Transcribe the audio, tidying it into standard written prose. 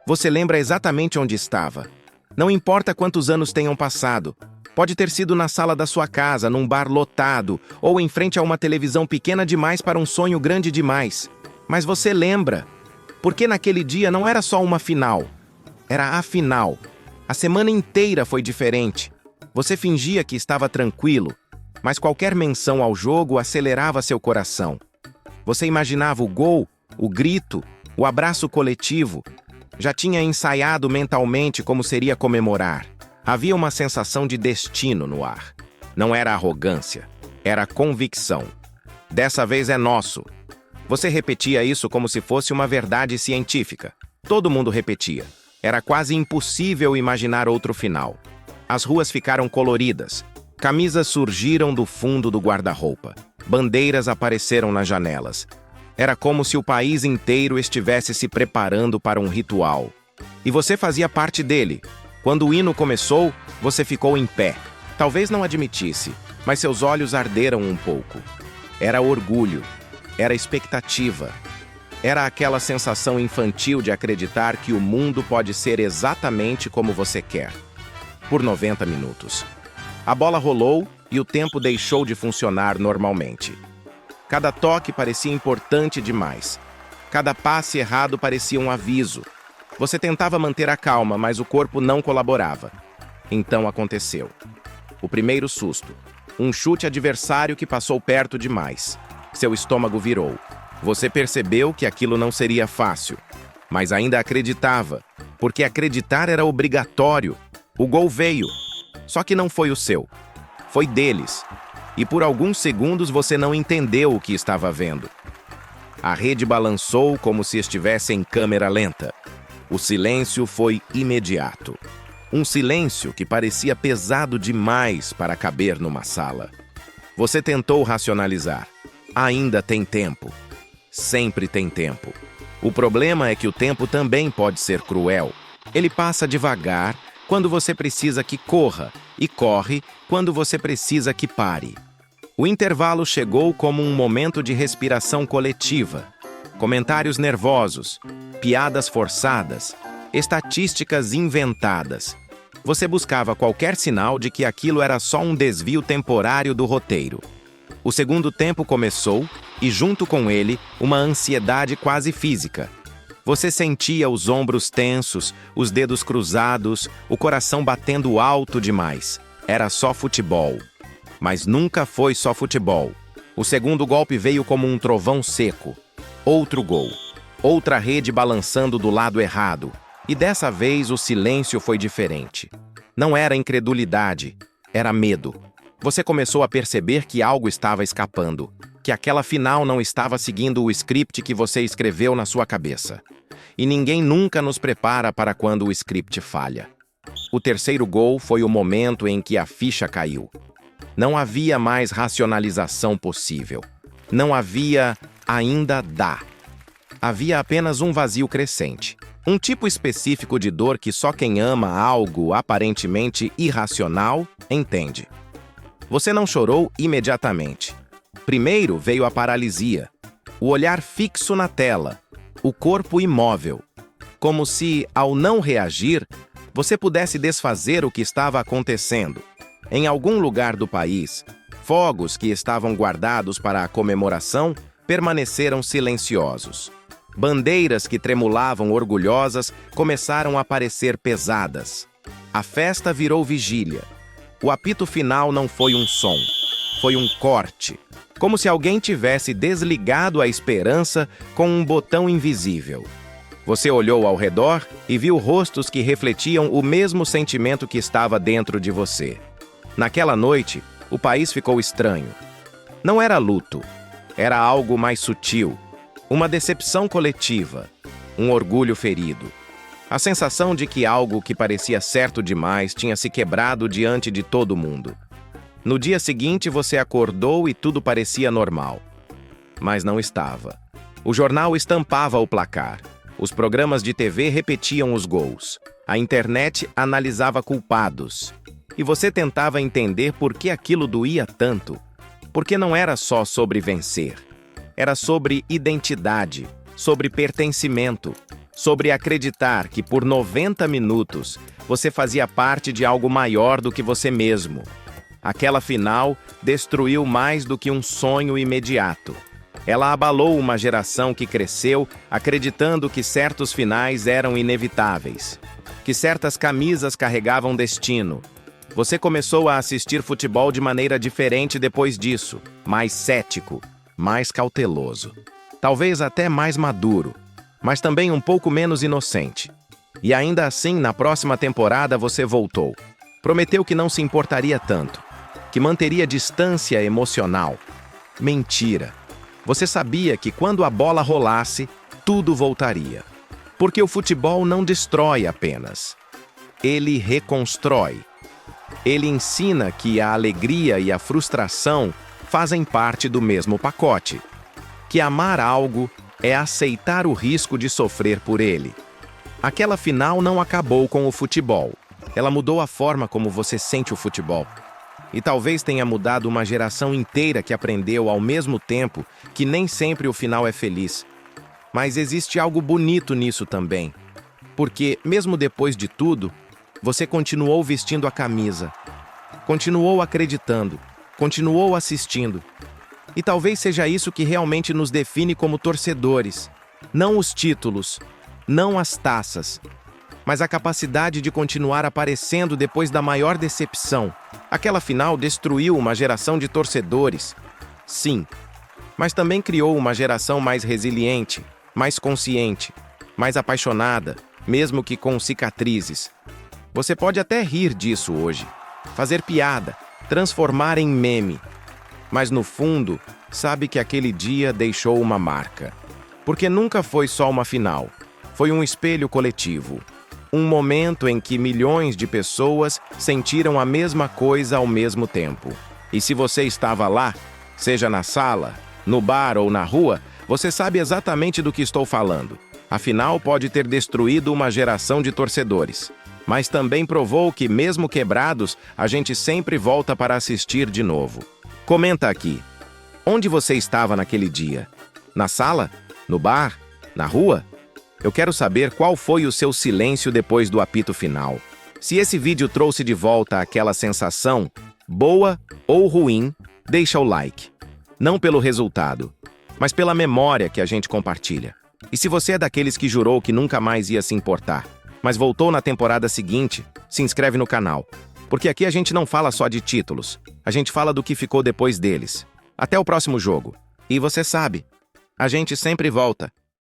Você lembra exatamente onde estava. Não importa quantos anos tenham passado. Pode ter sido na sala da sua casa, num bar lotado, ou em frente a uma televisão pequena demais para um sonho grande demais. Mas você lembra. Porque naquele dia não era só uma final. Era a final. A semana inteira foi diferente. Você fingia que estava tranquilo, mas qualquer menção ao jogo acelerava seu coração. Você imaginava o gol, o grito, o abraço coletivo. Já tinha ensaiado mentalmente como seria comemorar. Havia uma sensação de destino no ar. Não era arrogância, era convicção. Dessa vez é nosso. Você repetia isso como se fosse uma verdade científica. Todo mundo repetia. Era quase impossível imaginar outro final. As ruas ficaram coloridas. Camisas surgiram do fundo do guarda-roupa. Bandeiras apareceram nas janelas. Era como se o país inteiro estivesse se preparando para um ritual. E você fazia parte dele. Quando o hino começou, você ficou em pé. Talvez não admitisse, mas seus olhos arderam um pouco. Era orgulho. Era expectativa. Era aquela sensação infantil de acreditar que o mundo pode ser exatamente como você quer. Por 90 minutos. A bola rolou e o tempo deixou de funcionar normalmente. Cada toque parecia importante demais. Cada passe errado parecia um aviso. Você tentava manter a calma, mas o corpo não colaborava. Então aconteceu. O primeiro susto. Um chute adversário que passou perto demais. Seu estômago virou. Você percebeu que aquilo não seria fácil, mas ainda acreditava, porque acreditar era obrigatório. O gol veio, só que não foi o seu. Foi deles. E por alguns segundos você não entendeu o que estava vendo. A rede balançou como se estivesse em câmera lenta. O silêncio foi imediato. Um silêncio que parecia pesado demais para caber numa sala. Você tentou racionalizar. Ainda tem tempo. Sempre tem tempo. O problema é que o tempo também pode ser cruel. Ele passa devagar quando você precisa que corra e corre quando você precisa que pare. O intervalo chegou como um momento de respiração coletiva. Comentários nervosos, piadas forçadas, estatísticas inventadas. Você buscava qualquer sinal de que aquilo era só um desvio temporário do roteiro. O segundo tempo começou e, junto com ele, uma ansiedade quase física. Você sentia os ombros tensos, os dedos cruzados, o coração batendo alto demais. Era só futebol. Mas nunca foi só futebol. O segundo golpe veio como um trovão seco. Outro gol. Outra rede balançando do lado errado. E dessa vez o silêncio foi diferente. Não era incredulidade, era medo. Você começou a perceber que algo estava escapando, que aquela final não estava seguindo o script que você escreveu na sua cabeça. E ninguém nunca nos prepara para quando o script falha. O terceiro gol foi o momento em que a ficha caiu. Não havia mais racionalização possível. Não havia ainda dá. Havia apenas um vazio crescente. Um tipo específico de dor que só quem ama algo aparentemente irracional entende. Você não chorou imediatamente. Primeiro veio a paralisia, o olhar fixo na tela, o corpo imóvel. Como se, ao não reagir, você pudesse desfazer o que estava acontecendo. Em algum lugar do país, fogos que estavam guardados para a comemoração permaneceram silenciosos. Bandeiras que tremulavam orgulhosas começaram a parecer pesadas. A festa virou vigília. O apito final não foi um som, foi um corte. Como se alguém tivesse desligado a esperança com um botão invisível. Você olhou ao redor e viu rostos que refletiam o mesmo sentimento que estava dentro de você. Naquela noite, o país ficou estranho. Não era luto, era algo mais sutil. Uma decepção coletiva, um orgulho ferido. A sensação de que algo que parecia certo demais tinha se quebrado diante de todo mundo. No dia seguinte, você acordou e tudo parecia normal. Mas não estava. O jornal estampava o placar. Os programas de TV repetiam os gols. A internet analisava culpados. E você tentava entender por que aquilo doía tanto. Porque não era só sobre vencer. Era sobre identidade, sobre pertencimento. Sobre acreditar que por 90 minutos você fazia parte de algo maior do que você mesmo. Aquela final destruiu mais do que um sonho imediato. Ela abalou uma geração que cresceu acreditando que certos finais eram inevitáveis, que certas camisas carregavam destino. Você começou a assistir futebol de maneira diferente depois disso, mais cético, mais cauteloso, talvez até mais maduro, mas também um pouco menos inocente. E ainda assim, na próxima temporada você voltou. Prometeu que não se importaria tanto, que manteria distância emocional. Mentira. Você sabia que quando a bola rolasse, tudo voltaria. Porque o futebol não destrói apenas. Ele reconstrói. Ele ensina que a alegria e a frustração fazem parte do mesmo pacote. Que amar algo é aceitar o risco de sofrer por ele. Aquela final não acabou com o futebol. Ela mudou a forma como você sente o futebol. E talvez tenha mudado uma geração inteira que aprendeu ao mesmo tempo que nem sempre o final é feliz. Mas existe algo bonito nisso também. Porque, mesmo depois de tudo, você continuou vestindo a camisa. Continuou acreditando. Continuou assistindo. E talvez seja isso que realmente nos define como torcedores. Não os títulos, não as taças, mas a capacidade de continuar aparecendo depois da maior decepção. Aquela final destruiu uma geração de torcedores, sim, mas também criou uma geração mais resiliente, mais consciente, mais apaixonada, mesmo que com cicatrizes. Você pode até rir disso hoje, fazer piada, transformar em meme, mas no fundo, sabe que aquele dia deixou uma marca. Porque nunca foi só uma final, foi um espelho coletivo. Um momento em que milhões de pessoas sentiram a mesma coisa ao mesmo tempo. E se você estava lá, seja na sala, no bar ou na rua, você sabe exatamente do que estou falando. A final pode ter destruído uma geração de torcedores, mas também provou que, mesmo quebrados, a gente sempre volta para assistir de novo. Comenta aqui. Onde você estava naquele dia? Na sala? No bar? Na rua? Eu quero saber qual foi o seu silêncio depois do apito final. Se esse vídeo trouxe de volta aquela sensação, boa ou ruim, deixa o like. Não pelo resultado, mas pela memória que a gente compartilha. E se você é daqueles que jurou que nunca mais ia se importar, mas voltou na temporada seguinte, se inscreve no canal. Porque aqui a gente não fala só de títulos, a gente fala do que ficou depois deles. Até o próximo jogo. E você sabe, a gente sempre volta.